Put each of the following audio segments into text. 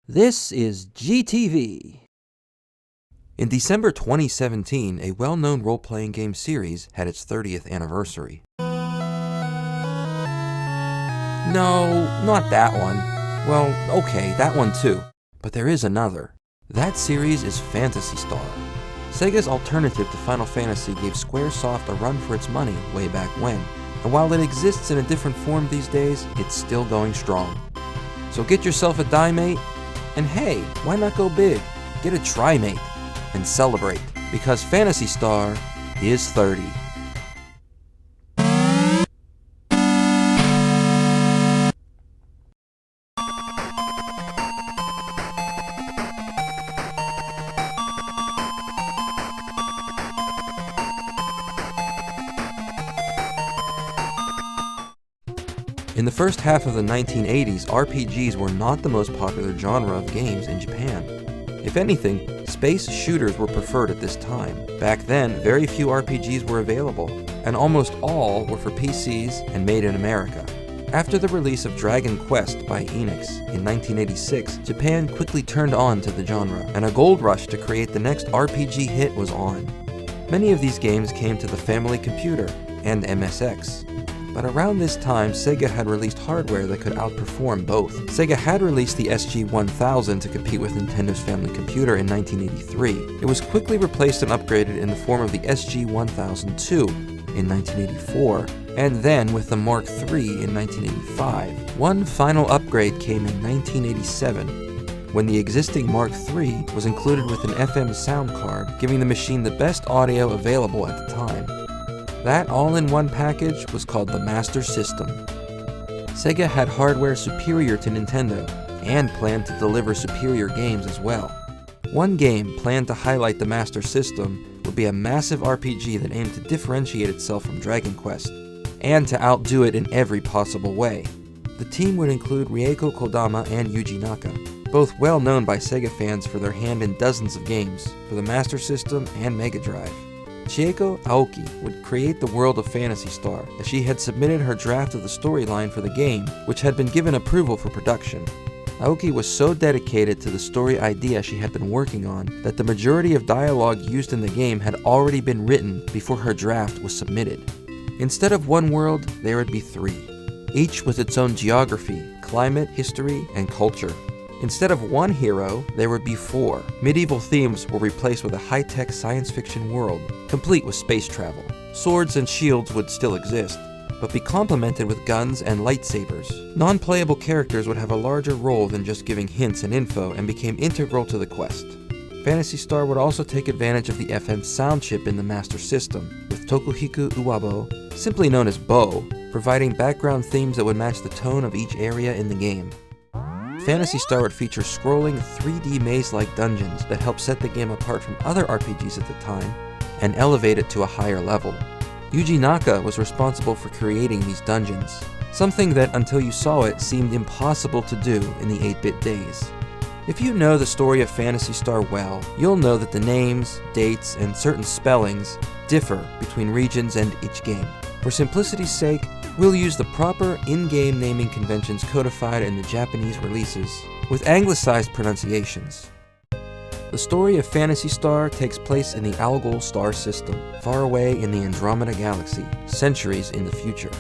This is GTV. In December 2017, a well-known role-playing game series had its 30th anniversary. No, not that one. Well, okay, that one too. But there is another. That series is Phantasy Star. Sega's alternative to Final Fantasy gave Squaresoft a run for its money way back when. And while it exists in a different form these days, it's still going strong. So get yourself a Trimate, and hey, why not go big? Get a Trimate and celebrate, because Phantasy Star is 30. In the first half of the 1980s, RPGs were not the most popular genre of games in Japan. If anything, space shooters were preferred at this time. Back then, very few RPGs were available, and almost all were for PCs and made in America. After the release of Dragon Quest by Enix in 1986, Japan quickly turned on to the genre, and a gold rush to create the next RPG hit was on. Many of these games came to the family computer and MSX. But around this time, Sega had released hardware that could outperform both. Sega had released the SG-1000 to compete with Nintendo's family computer in 1983. It was quickly replaced and upgraded in the form of the SG-1002 in 1984, and then with the Mark III in 1985. One final upgrade came in 1987, when the existing Mark III was included with an FM sound card, giving the machine the best audio available at the time. That all-in-one package was called the Master System. Sega had hardware superior to Nintendo, and planned to deliver superior games as well. One game planned to highlight the Master System would be a massive RPG that aimed to differentiate itself from Dragon Quest, and to outdo it in every possible way. The team would include Rieko Kodama and Yuji Naka, both well known by Sega fans for their hand in dozens of games for the Master System and Mega Drive. Chieko Aoki would create the world of Phantasy Star, as she had submitted her draft of the storyline for the game, which had been given approval for production. Aoki was so dedicated to the story idea she had been working on that the majority of dialogue used in the game had already been written before her draft was submitted. Instead of one world, there would be three, each with its own geography, climate, history, and culture. Instead of one hero, there would be four. Medieval themes were replaced with a high-tech science fiction world, complete with space travel. Swords and shields would still exist, but be complemented with guns and lightsabers. Non-playable characters would have a larger role than just giving hints and info, and became integral to the quest. Phantasy Star would also take advantage of the FM sound chip in the Master System, with Tokuhiku Uwabo, simply known as Bo, providing background themes that would match the tone of each area in the game. Phantasy Star would feature scrolling 3D maze-like dungeons that help set the game apart from other RPGs at the time and elevate it to a higher level. Yuji Naka was responsible for creating these dungeons, something that until you saw it seemed impossible to do in the 8-bit days. If you know the story of Phantasy Star well, you'll know that the names, dates, and certain spellings differ between regions and each game. For simplicity's sake, we'll use the proper in-game naming conventions codified in the Japanese releases, with anglicized pronunciations. The story of Phantasy Star takes place in the Algol star system, far away in the Andromeda Galaxy, centuries in the future.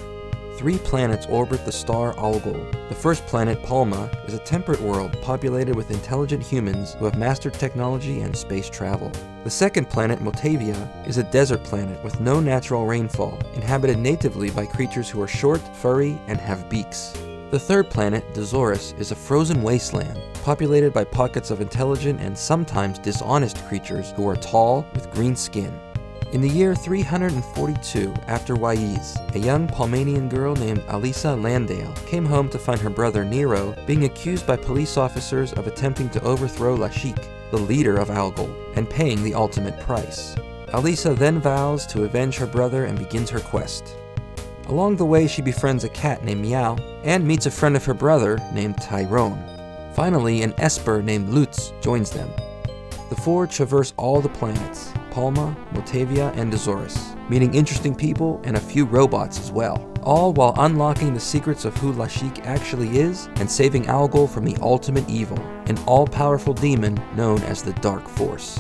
3 planets orbit the star Algol. The first planet, Palma, is a temperate world populated with intelligent humans who have mastered technology and space travel. The second planet, Motavia, is a desert planet with no natural rainfall, inhabited natively by creatures who are short, furry, and have beaks. The third planet, Dazorus, is a frozen wasteland, populated by pockets of intelligent and sometimes dishonest creatures who are tall with green skin. In the year 342 after Waiz, a young Palmanian girl named Alisa Landale came home to find her brother Nero being accused by police officers of attempting to overthrow Lashik, the leader of Algol, and paying the ultimate price. Alisa then vows to avenge her brother and begins her quest. Along the way, she befriends a cat named Meow and meets a friend of her brother named Tyrone. Finally, an Esper named Lutz joins them. The four traverse all the planets, Palma, Motavia, and Dazorus, meeting interesting people and a few robots as well, all while unlocking the secrets of who Lashik actually is and saving Algol from the ultimate evil, an all-powerful demon known as the Dark Force.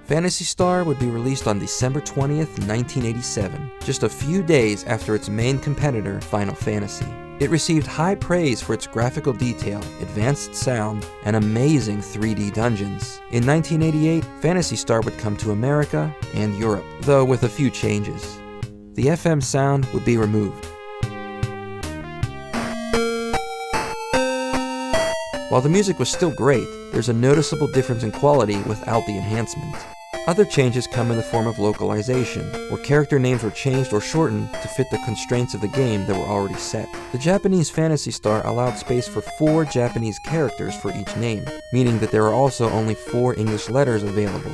Phantasy Star would be released on December 20th, 1987, just a few days after its main competitor, Final Fantasy. It received high praise for its graphical detail, advanced sound, and amazing 3D dungeons. In 1988, Phantasy Star would come to America and Europe, though with a few changes. The FM sound would be removed. While the music was still great, there's a noticeable difference in quality without the enhancement. Other changes come in the form of localization, where character names were changed or shortened to fit the constraints of the game that were already set. The Japanese Phantasy Star allowed space for 4 Japanese characters for each name, meaning that there are also only 4 English letters available.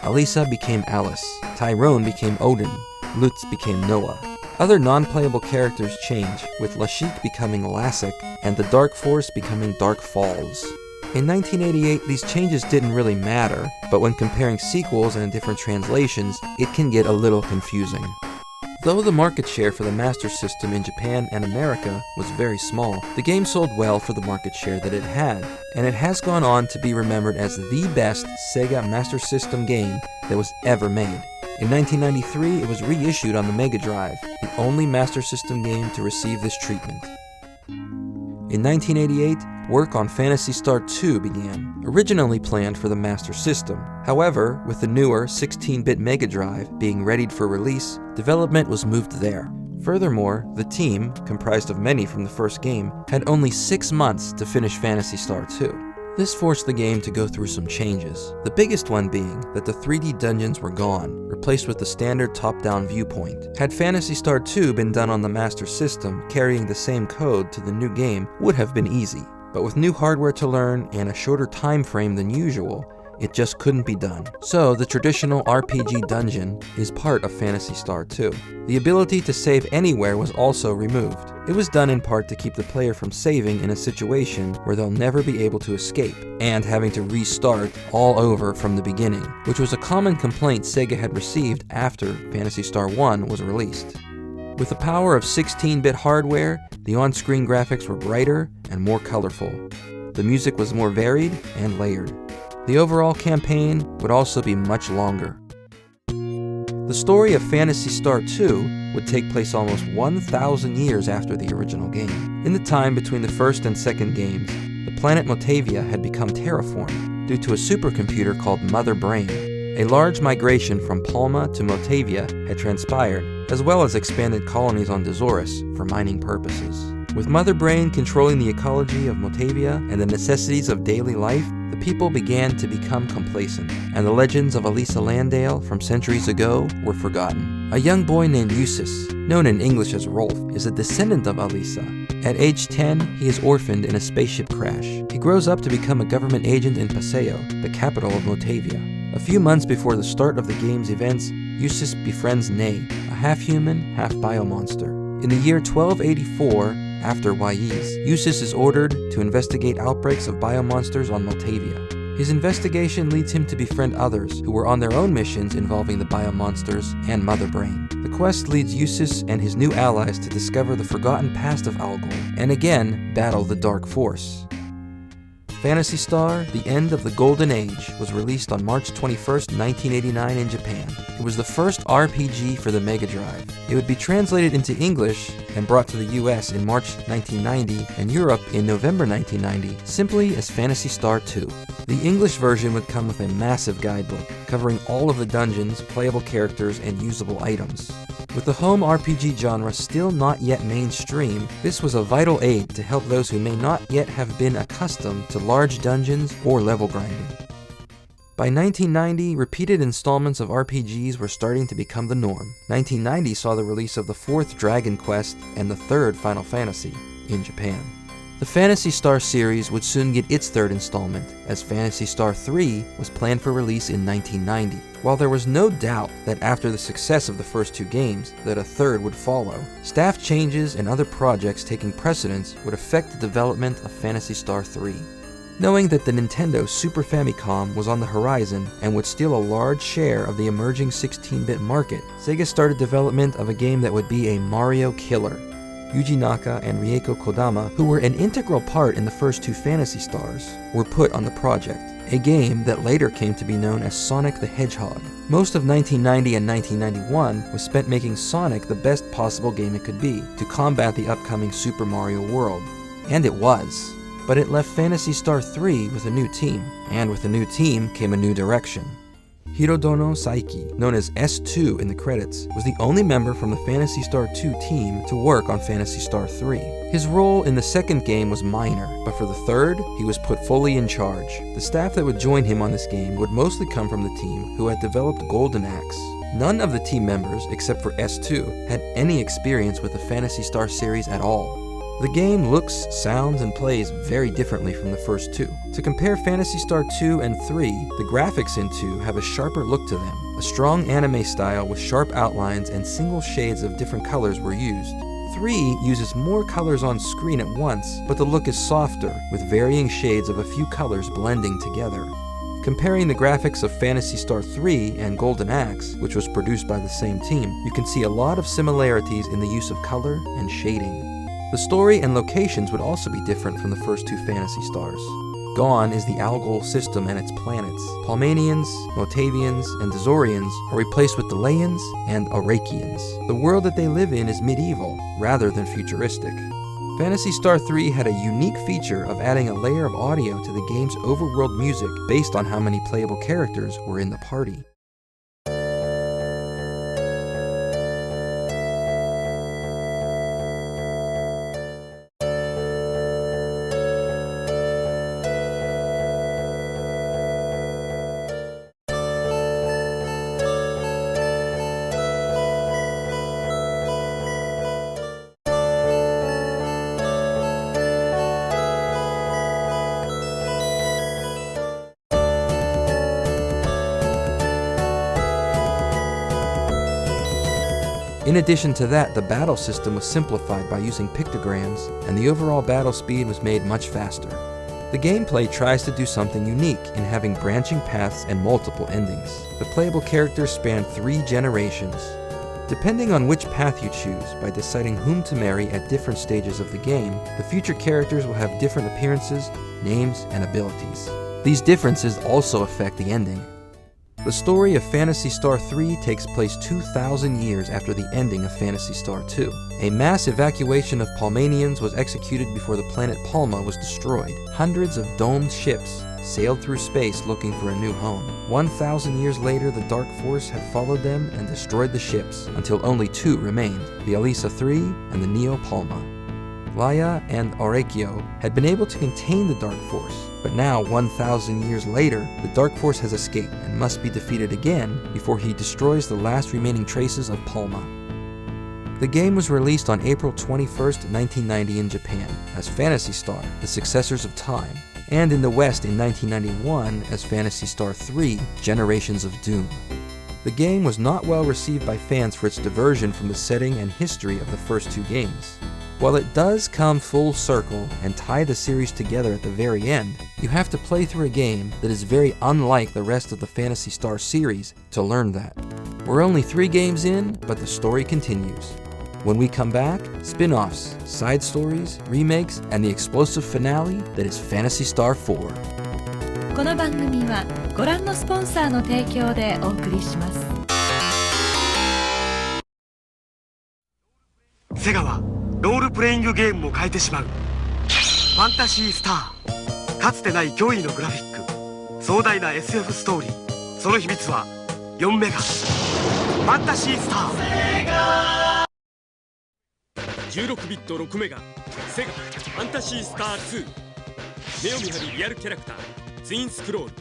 Alisa became Alice, Tyrone became Odin, Lutz became Noah. Other non-playable characters change, with Lashik becoming Lassic and the Dark Force becoming Dark Falls. In 1988, these changes didn't really matter, but when comparing sequels and different translations, it can get a little confusing. Though the market share for the Master System in Japan and America was very small, the game sold well for the market share that it had, and it has gone on to be remembered as the best Sega Master System game that was ever made. In 1993, it was reissued on the Mega Drive, the only Master System game to receive this treatment. In 1988, work on Phantasy Star 2 began, originally planned for the Master System. However, with the newer 16-bit Mega Drive being readied for release, development was moved there. Furthermore, the team, comprised of many from the first game, had only 6 months to finish Phantasy Star 2. This forced the game to go through some changes, the biggest one being that the 3D dungeons were gone, replaced with the standard top-down viewpoint. Had Phantasy Star 2 been done on the Master System, carrying the same code to the new game would have been easy. But with new hardware to learn and a shorter time frame than usual, it just couldn't be done. So the traditional RPG dungeon is part of Phantasy Star 2. The ability to save anywhere was also removed. It was done in part to keep the player from saving in a situation where they'll never be able to escape, and having to restart all over from the beginning, which was a common complaint Sega had received after Phantasy Star 1 was released. With the power of 16-bit hardware, the on-screen graphics were brighter and more colorful. The music was more varied and layered. The overall campaign would also be much longer. The story of Phantasy Star 2 would take place almost 1,000 years after the original game. In the time between the first and second games, the planet Motavia had become terraformed due to a supercomputer called Mother Brain. A large migration from Palma to Motavia had transpired, as well as expanded colonies on Dazorus for mining purposes. With Mother Brain controlling the ecology of Motavia and the necessities of daily life, the people began to become complacent, and the legends of Alisa Landale from centuries ago were forgotten. A young boy named Eustace, known in English as Rolf, is a descendant of Alisa. At age 10, he is orphaned in a spaceship crash. He grows up to become a government agent in Paseo, the capital of Motavia. A few months before the start of the game's events, Eustace befriends Ney, a half-human, half-biomonster. In the year 1284, after Waiz, Eustace is ordered to investigate outbreaks of biomonsters on Motavia. His investigation leads him to befriend others who were on their own missions involving the biomonsters and Mother Brain. The quest leads Eustace and his new allies to discover the forgotten past of Algol, and again battle the Dark Force. Phantasy Star: The End of the Golden Age was released on March 21st, 1989 in Japan. It was the first RPG for the Mega Drive. It would be translated into English and brought to the US in March 1990 and Europe in November 1990 simply as Phantasy Star 2. The English version would come with a massive guidebook covering all of the dungeons, playable characters, and usable items. With the home RPG genre still not yet mainstream, this was a vital aid to help those who may not yet have been accustomed to large dungeons or level grinding. By 1990, repeated installments of RPGs were starting to become the norm. 1990 saw the release of the 4th Dragon Quest and the 3rd Final Fantasy in Japan. The Phantasy Star series would soon get its 3rd installment, as Phantasy Star 3 was planned for release in 1990. While there was no doubt that after the success of the first 2 games, that a 3rd would follow, staff changes and other projects taking precedence would affect the development of Phantasy Star 3. Knowing that the Nintendo Super Famicom was on the horizon and would steal a large share of the emerging 16-bit market, Sega started development of a game that would be a Mario killer. Yuji Naka and Rieko Kodama, who were an integral part in the first two Phantasy Stars, were put on the project, a game that later came to be known as Sonic the Hedgehog. Most of 1990 and 1991 was spent making Sonic the best possible game it could be, to combat the upcoming Super Mario World. And it was. But it left Phantasy Star 3 with a new team, and with a new team came a new direction. Hirodono Saiki, known as S2 in the credits, was the only member from the Phantasy Star 2 team to work on Phantasy Star 3. His role in the second game was minor, but for the third, he was put fully in charge. The staff that would join him on this game would mostly come from the team who had developed Golden Axe. None of the team members, except for S2, had any experience with the Phantasy Star series at all. The game looks, sounds, and plays very differently from the first two. To compare Phantasy Star 2 and 3, the graphics in 2 have a sharper look to them. A strong anime style with sharp outlines and single shades of different colors were used. 3 uses more colors on screen at once, but the look is softer, with varying shades of a few colors blending together. Comparing the graphics of Phantasy Star 3 and Golden Axe, which was produced by the same team, you can see a lot of similarities in the use of color and shading. The story and locations would also be different from the first two Phantasy Stars. Gone is the Algol system and its planets. Palmanians, Motavians, and Dazorians are replaced with Delayans and Arakians. The world that they live in is medieval, rather than futuristic. Phantasy Star 3 had a unique feature of adding a layer of audio to the game's overworld music based on how many playable characters were in the party. In addition to that, the battle system was simplified by using pictograms, and the overall battle speed was made much faster. The gameplay tries to do something unique in having branching paths and multiple endings. The playable characters span 3 generations. Depending on which path you choose, by deciding whom to marry at different stages of the game, the future characters will have different appearances, names, and abilities. These differences also affect the ending. The story of Phantasy Star 3 takes place 2,000 years after the ending of Phantasy Star 2. A mass evacuation of Palmanians was executed before the planet Palma was destroyed. Hundreds of domed ships sailed through space looking for a new home. 1,000 years later, the Dark Force had followed them and destroyed the ships, until only 2 remained, the Elisa 3 and the Neo Palma. Laia and Aurekio had been able to contain the Dark Force, but now, 1,000 years later, the Dark Force has escaped and must be defeated again before he destroys the last remaining traces of Palma. The game was released on April 21st, 1990 in Japan as Phantasy Star, The Successors of Time, and in the West in 1991 as Phantasy Star 3, Generations of Doom. The game was not well received by fans for its diversion from the setting and history of the first 2 games. While it does come full circle and tie the series together at the very end, you have to play through a game that is very unlike the rest of the Phantasy Star series to learn that. We're only 3 games in, but the story continues. When we come back, spin-offs, side stories, remakes, and the explosive finale that is Phantasy Star 4. この番組はご覧のスポンサーの提供でお送りします。セガはロールプレイングゲームも変えてしまう。ファンタシースター。かつてない驚異のグラフィック、壮大な SF ストーリー。その秘密は4メガ。ファンタシースター。16ビット6メガ。セガファンタシースター2。目を見張るリアルキャラクター。ツインスクロール。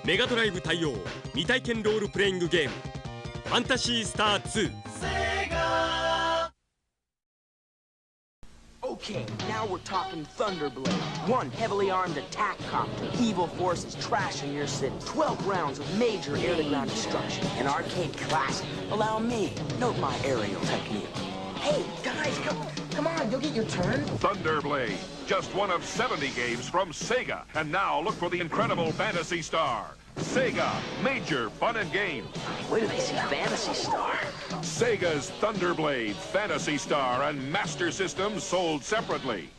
メガドライブ対応未体験ロールプレイングゲーム。ファンタシースター2。Okay, now we're talking Thunderblade. 1 heavily armed attack copter. Evil forces trashing your city. 12 rounds of major air-to-ground destruction. An arcade classic. Allow me, note my aerial technique. Hey, guys, come on, you'll get your turn. Thunderblade, just one of 70 games from Sega. And now look for the incredible Phantasy Star. Sega, major fun and games. Where do they see Phantasy Star? Sega's Thunderblade, Phantasy Star, and Master System sold separately.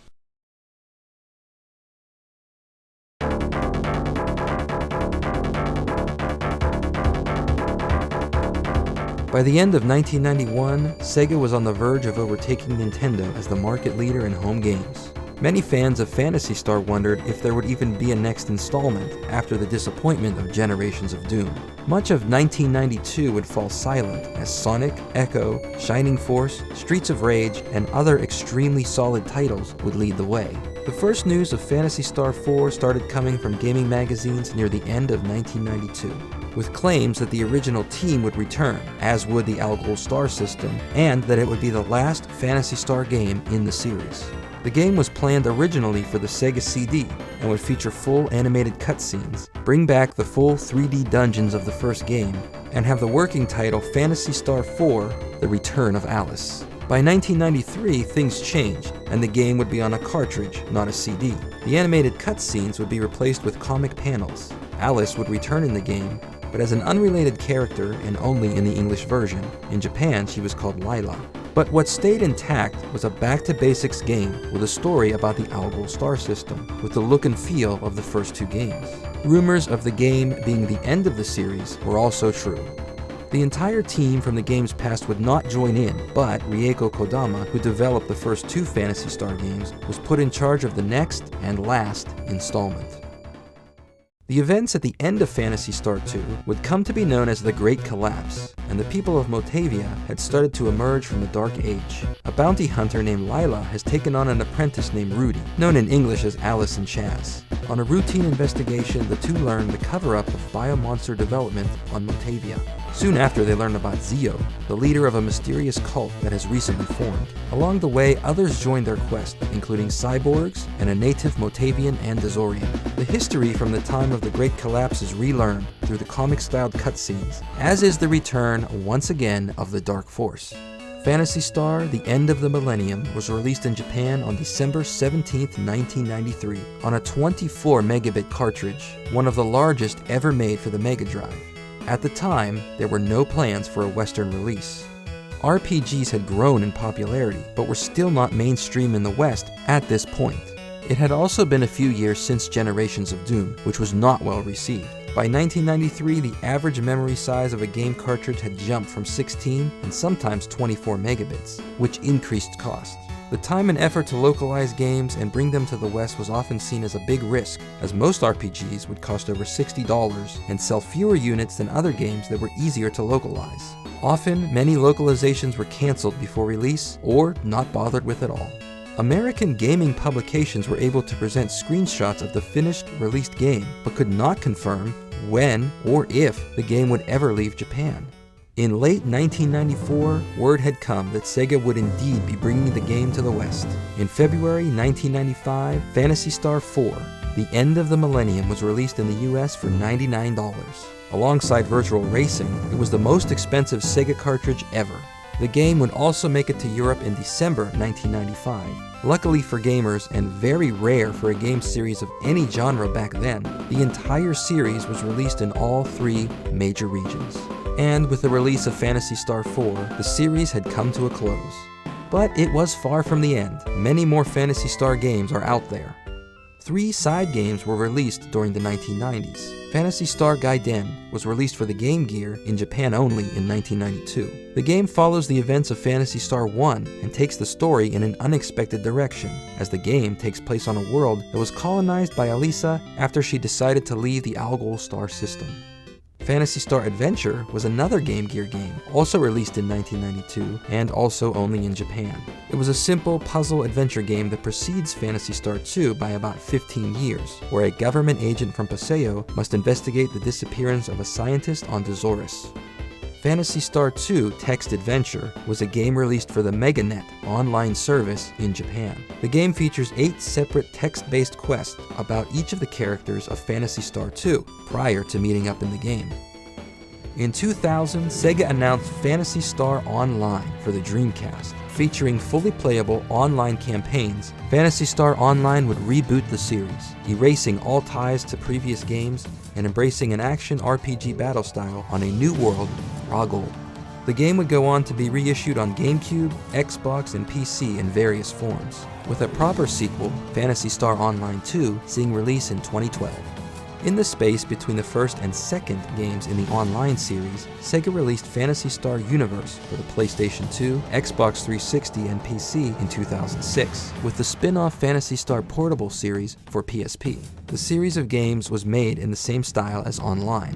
By the end of 1991, Sega was on the verge of overtaking Nintendo as the market leader in home games. Many fans of Phantasy Star wondered if there would even be a next installment after the disappointment of Generations of Doom. Much of 1992 would fall silent as Sonic, Echo, Shining Force, Streets of Rage, and other extremely solid titles would lead the way. The first news of Phantasy Star 4 started coming from gaming magazines near the end of 1992, with claims that the original team would return, as would the Algol star system, and that it would be the last Phantasy Star game in the series. The game was planned originally for the Sega CD and would feature full animated cutscenes, bring back the full 3D dungeons of the first game, and have the working title Phantasy Star 4: The Return of Alice. By 1993, things changed, and the game would be on a cartridge, not a CD. The animated cutscenes would be replaced with comic panels. Alice would return in the game, but as an unrelated character and only in the English version. In Japan, she was called Lila. But what stayed intact was a back-to-basics game with a story about the Algol star system, with the look and feel of the first two games. Rumors of the game being the end of the series were also true. The entire team from the game's past would not join in, but Rieko Kodama, who developed the first two Phantasy Star games, was put in charge of the next and last installment. The events at the end of Phantasy Star 2 would come to be known as the Great Collapse, and the people of Motavia had started to emerge from the Dark Age. A bounty hunter named Lila has taken on an apprentice named Rudy, known in English as Alice and Chaz. On a routine investigation, the two learn the cover-up of biomonster development on Motavia. Soon after, they learn about Zio, the leader of a mysterious cult that has recently formed. Along the way, others join their quest, including cyborgs and a native Motavian Andazorian. The history from the time of the Great Collapse is relearned through the comic-styled cutscenes, as is the return, once again, of the Dark Force. Phantasy Star: The End of the Millennium was released in Japan on December 17, 1993, on a 24 megabit cartridge, one of the largest ever made for the Mega Drive. At the time, there were no plans for a Western release. RPGs had grown in popularity, but were still not mainstream in the West at this point. It had also been a few years since Generations of Doom, which was not well received. By 1993, the average memory size of a game cartridge had jumped from 16 and sometimes 24 megabits, which increased costs. The time and effort to localize games and bring them to the West was often seen as a big risk, as most RPGs would cost over $60 and sell fewer units than other games that were easier to localize. Often, many localizations were canceled before release or not bothered with at all. American gaming publications were able to present screenshots of the finished, released game, but could not confirm when or if the game would ever leave Japan. In late 1994, word had come that Sega would indeed be bringing the game to the West. In February 1995, Phantasy Star 4: The End of the Millennium was released in the US for $99. Alongside Virtual Racing, it was the most expensive Sega cartridge ever. The game would also make it to Europe in December 1995. Luckily for gamers, and very rare for a game series of any genre back then, the entire series was released in all three major regions. And with the release of Phantasy Star 4, the series had come to a close. But it was far from the end. Many more Phantasy Star games are out there. 3 side games were released during the 1990s. Phantasy Star Gaiden was released for the Game Gear in Japan only in 1992. The game follows the events of Phantasy Star 1 and takes the story in an unexpected direction, as the game takes place on a world that was colonized by Alisa after she decided to leave the Algol star system. Phantasy Star Adventure was another Game Gear game, also released in 1992, and also only in Japan. It was a simple puzzle adventure game that precedes Phantasy Star 2 by about 15 years, where a government agent from Paseo must investigate the disappearance of a scientist on Dozoris. Phantasy Star 2 Text Adventure was a game released for the MegaNet online service in Japan. The game features 8 separate text-based quests about each of the characters of Phantasy Star 2 prior to meeting up in the game. In 2000, Sega announced Phantasy Star Online for the Dreamcast. Featuring fully playable online campaigns, Phantasy Star Online would reboot the series, erasing all ties to previous games and embracing an action RPG battle style on a new world, Algol. The game would go on to be reissued on GameCube, Xbox, and PC in various forms, with a proper sequel, Phantasy Star Online 2, seeing release in 2012. In the space between the first and second games in the online series, Sega released Phantasy Star Universe for the PlayStation 2, Xbox 360, and PC in 2006, with the spin-off Phantasy Star Portable series for PSP. The series of games was made in the same style as online.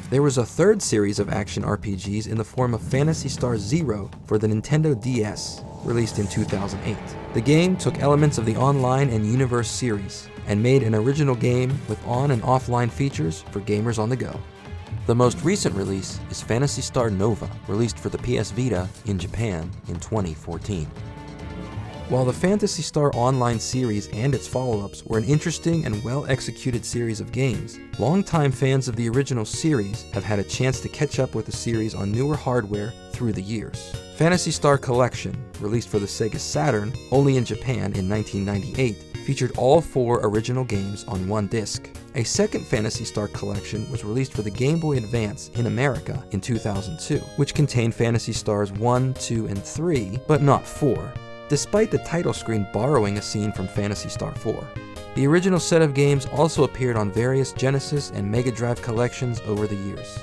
There was a third series of action RPGs in the form of Phantasy Star Zero for the Nintendo DS, released in 2008. The game took elements of the online and Universe series, and made an original game with on and offline features for gamers on the go. The most recent release is Phantasy Star Nova, released for the PS Vita in Japan in 2014. While the Phantasy Star Online series and its follow-ups were an interesting and well-executed series of games, longtime fans of the original series have had a chance to catch up with the series on newer hardware through the years. Phantasy Star Collection, released for the Sega Saturn only in Japan in 1998, featured all 4 original games on one disc. A second Phantasy Star Collection was released for the Game Boy Advance in America in 2002, which contained Phantasy Stars 1, 2, and 3, but not 4, despite the title screen borrowing a scene from Phantasy Star 4. The original set of games also appeared on various Genesis and Mega Drive collections over the years.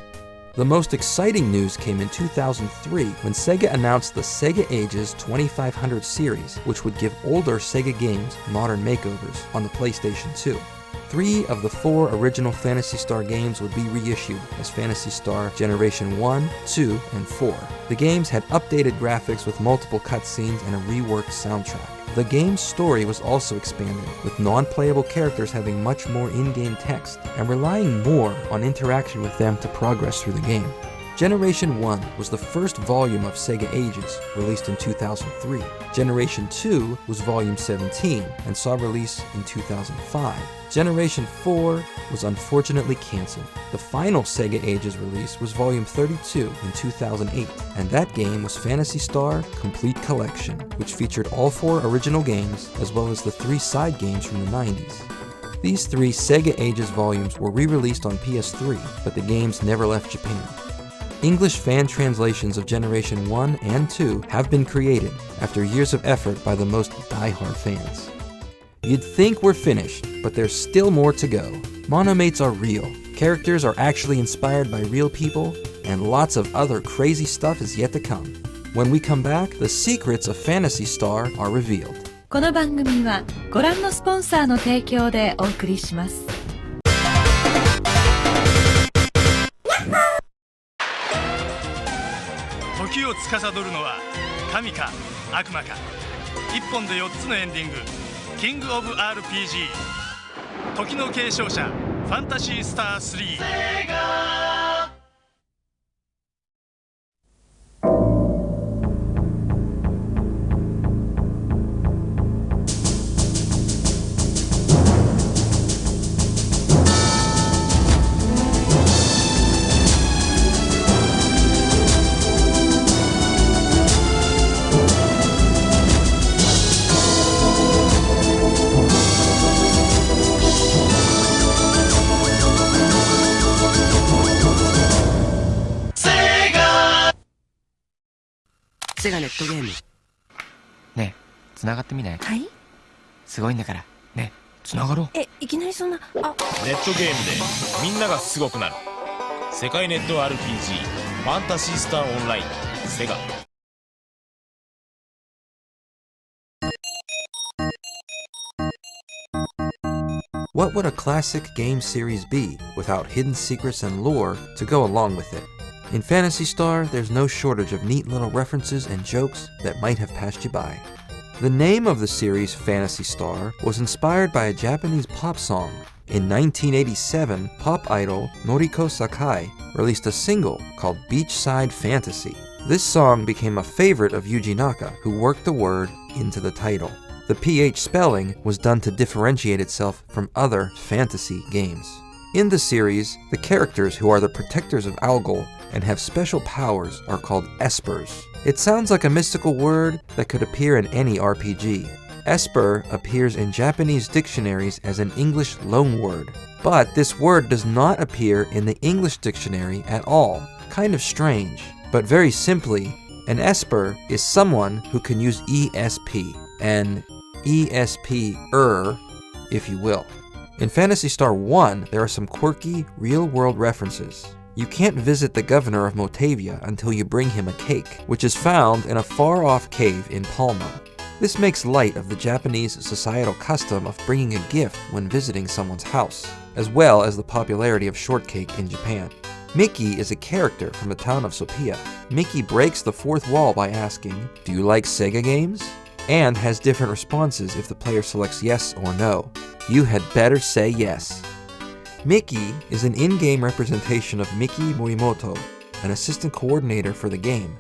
The most exciting news came in 2003 when Sega announced the Sega Ages 2500 series, which would give older Sega games modern makeovers on the PlayStation 2. 3 of the 4 original Phantasy Star games would be reissued as Phantasy Star Generation 1, 2, and 4. The games had updated graphics with multiple cutscenes and a reworked soundtrack. The game's story was also expanded, with non-playable characters having much more in-game text and relying more on interaction with them to progress through the game. Generation 1 was the first volume of Sega Ages, released in 2003. Generation 2 was volume 17 and saw release in 2005. Generation 4 was unfortunately cancelled. The final Sega Ages release was volume 32 in 2008, and that game was Phantasy Star Complete Collection, which featured all 4 original games as well as the 3 side games from the 90s. These 3 Sega Ages volumes were re-released on PS3, but the games never left Japan. English fan translations of Generation 1 and 2 have been created after years of effort by the most die-hard fans. You'd think we're finished, but there's still more to go. Monomates are real, characters are actually inspired by real people, and lots of other crazy stuff is yet to come. When we come back, the secrets of Phantasy Star are revealed. この番組はご覧のスポンサーの提供でお送りします。時を司るのは神か悪魔か。一本で4つのエンディング。キングオブ RPG 時の継承者ファンタシースター3 セガネットゲームねえ繋がってみない？はい、すごいんだからねえ繋がろう。いきなりそんな。ネットゲームでみんながすごくなる世界ネット RPG ファンタシースターオンラインセガ。What would a classic game series be without hidden secrets and lore to go along with it? In Phantasy Star, there's no shortage of neat little references and jokes that might have passed you by. The name of the series, Phantasy Star, was inspired by a Japanese pop song. In 1987, pop idol Noriko Sakai released a single called Beachside Fantasy. This song became a favorite of Yuji Naka, who worked the word into the title. The PH spelling was done to differentiate itself from other fantasy games. In the series, the characters who are the protectors of Algol and have special powers are called espers. It sounds like a mystical word that could appear in any RPG. Esper appears in Japanese dictionaries as an English loanword, but this word does not appear in the English dictionary at all. Kind of strange, but very simply, an esper is someone who can use ESP, an ESP-er, if you will. In Phantasy Star 1, there are some quirky, real-world references. You can't visit the governor of Motavia until you bring him a cake, which is found in a far-off cave in Palma. This makes light of the Japanese societal custom of bringing a gift when visiting someone's house, as well as the popularity of shortcake in Japan. Mickey is a character from the town of Sophia. Mickey breaks the fourth wall by asking, "Do you like Sega games?" and has different responses if the player selects yes or no. You had better say yes. Mickey is an in-game representation of Miki Morimoto, an assistant coordinator for the game.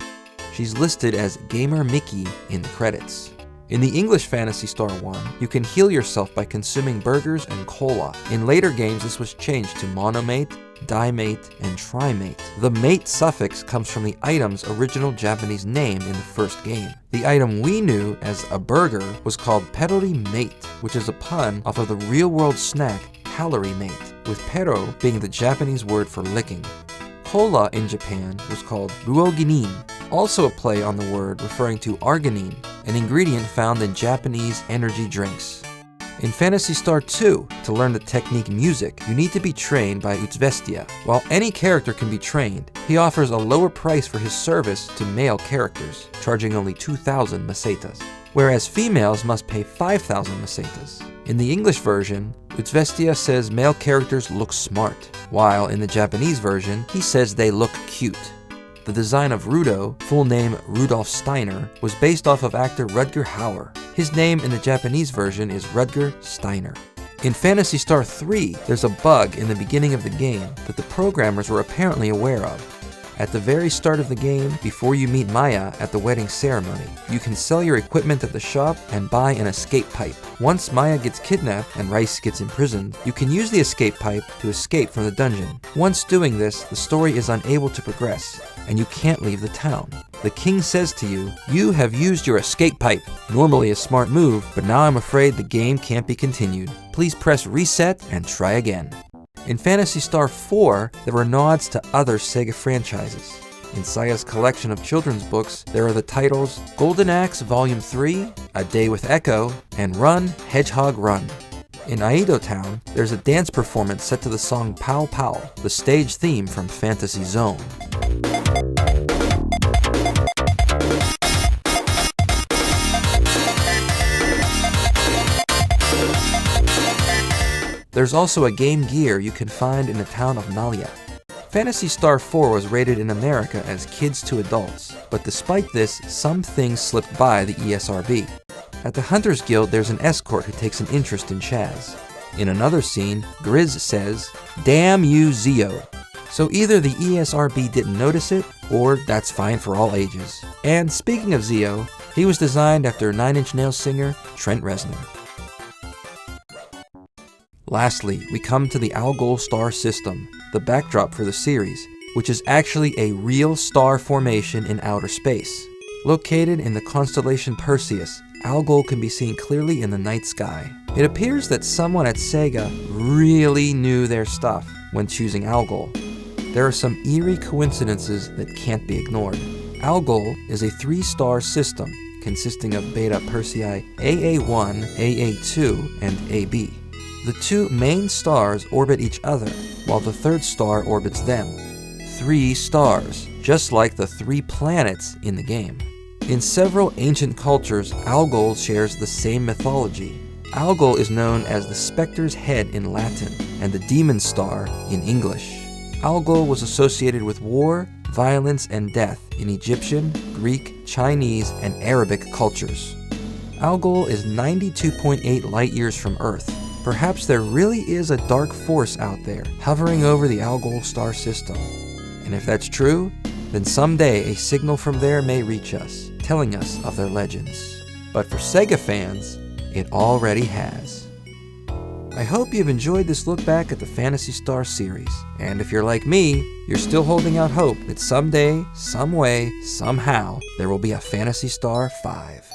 She's listed as Gamer Mickey in the credits. In the English Phantasy Star 1, you can heal yourself by consuming burgers and cola. In later games, this was changed to monomate, dimate, and trimate. The mate suffix comes from the item's original Japanese name in the first game. The item we knew as a burger was called perori mate, which is a pun off of the real-world snack calorie mate, with pero being the Japanese word for licking. Cola in Japan was called ruoginin, also a play on the word referring to arginine, an ingredient found in Japanese energy drinks. In Phantasy Star 2, to learn the technique music, you need to be trained by Utsvestia. While any character can be trained, he offers a lower price for his service to male characters, charging only 2,000 masetas, whereas females must pay 5,000 masetas. In the English version, Utsvestia says male characters look smart, while in the Japanese version, he says they look cute. The design of Rudo, full name Rudolf Steiner, was based off of actor Rutger Hauer. His name in the Japanese version is Rutger Steiner. In Phantasy Star 3, there's a bug in the beginning of the game that the programmers were apparently aware of. At the very start of the game, before you meet Maya at the wedding ceremony, you can sell your equipment at the shop and buy an escape pipe. Once Maya gets kidnapped and Rice gets imprisoned, you can use the escape pipe to escape from the dungeon. Once doing this, the story is unable to progress, and you can't leave the town. The king says to you, "You have used your escape pipe." Normally a smart move, but now I'm afraid the game can't be continued. Please press reset and try again. In Phantasy Star 4, there were nods to other Sega franchises. In Saga's collection of children's books, there are the titles Golden Axe Volume 3, A Day with Echo, and Run, Hedgehog Run. In Aido Town, there's a dance performance set to the song Pow Pow, the stage theme from Fantasy Zone. There's also a Game Gear you can find in the town of Nalia. Phantasy Star 4 was rated in America as kids to adults, but despite this, some things slipped by the ESRB. At the Hunters Guild, there's an escort who takes an interest in Chaz. In another scene, Grizz says, "Damn you, Zio." So either the ESRB didn't notice it, or that's fine for all ages. And speaking of Zio, he was designed after Nine Inch Nails singer Trent Reznor. Lastly, we come to the Algol star system, the backdrop for the series, which is actually a real star formation in outer space. Located in the constellation Perseus, Algol can be seen clearly in the night sky. It appears that someone at Sega really knew their stuff when choosing Algol. There are some eerie coincidences that can't be ignored. Algol is a 3-star system consisting of Beta Persei AA1, AA2, and AB. The two main stars orbit each other, while the third star orbits them. 3 stars, just like the 3 planets in the game. In several ancient cultures, Algol shares the same mythology. Algol is known as the Spectre's Head in Latin, and the Demon Star in English. Algol was associated with war, violence, and death in Egyptian, Greek, Chinese, and Arabic cultures. Algol is 92.8 light years from Earth. Perhaps there really is a dark force out there hovering over the Algol star system. And if that's true, then someday a signal from there may reach us, telling us of their legends. But for Sega fans, it already has. I hope you've enjoyed this look back at the Phantasy Star series. And if you're like me, you're still holding out hope that someday, some way, somehow, there will be a Phantasy Star 5.